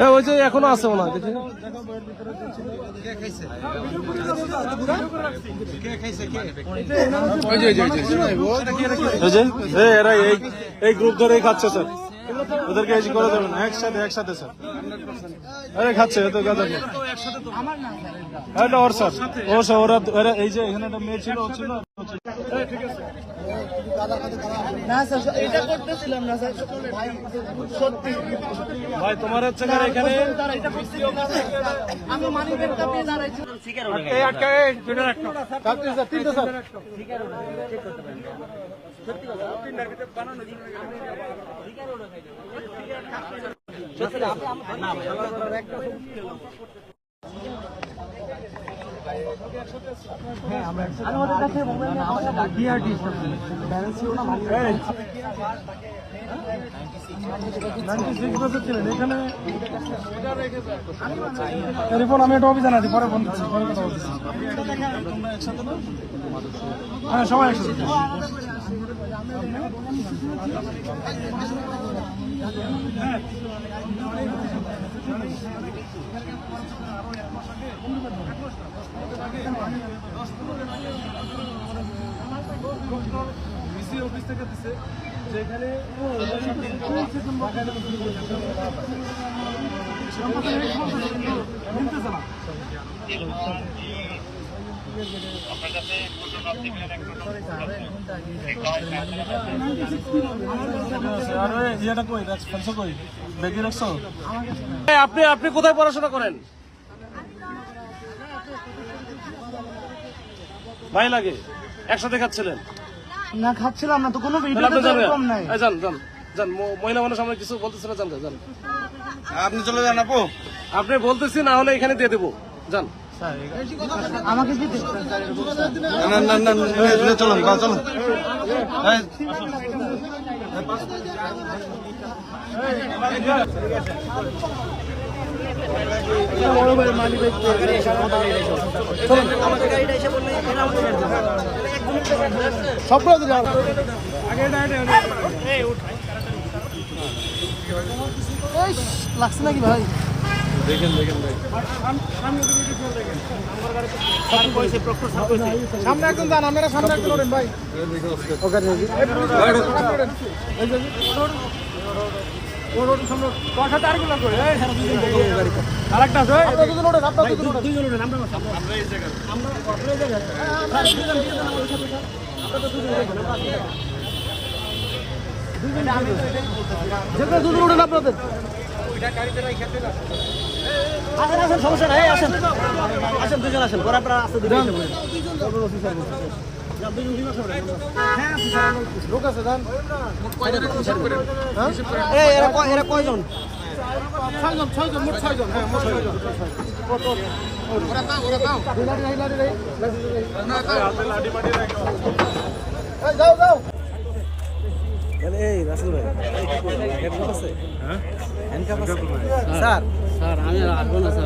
ওই যে এখনো আছে মনে হয় দেখি এরা এই গ্রুপ ধরেই খাচ্ছে স্যার ওদেরকে এই করে দেবেন একসাথে স্যার আরে খাচ্ছে এত গাঁজা এটা ওর স্যার ওরা এই যে এখানে একটা মেয়ে ছিল ও ছিল না স্যার এটা করতেছিলাম না স্যার ভাই সত্যি ভাই তোমার হচ্ছে এখানে আমি মানি ব্যাগটা পেয়ে দাঁড়াইছি তিনটা স্যার আমি এটা অভিযান আছি পরে ফোন দিচ্ছি হ্যাঁ সবাই একসাথে অফিস থেকে দিচ্ছে যেখানে আপনি কোথায় পড়াশোনা করেন ভাই লাগে একসাথে খাচ্ছিলেন না খাচ্ছিলাম না তো কোনো ভিডিও কম নাই যান মহিলা মানুষ আমরা কিছু বলতেছে না জান যান আপনি চলে যান আপু আপনি বলতেছি না হলে এখানে দিয়ে দেবো যান আমাকে দিতে চলুন চলুন সব লাগছে নাকি ভাই দেখেন সামনে একজন যান আপনারা সামনে একজন ওঠেন ভাই দুজন ওঠেন আপনাদের আসেন সমস্যা নাই আসেন দুজন আসেন পরে আপনারা আসতে দিবেন লোক আছে যান এরা কয়জন ছয়জন মোট ছয়জন হ্যাঁ মোট ছয়জন যাও যাও এই রাসেল ভাই হ্যান্ডকাপ আছে হ্যাঁ হ্যান্ডকাপ আছে স্যার আমি আসবো না স্যার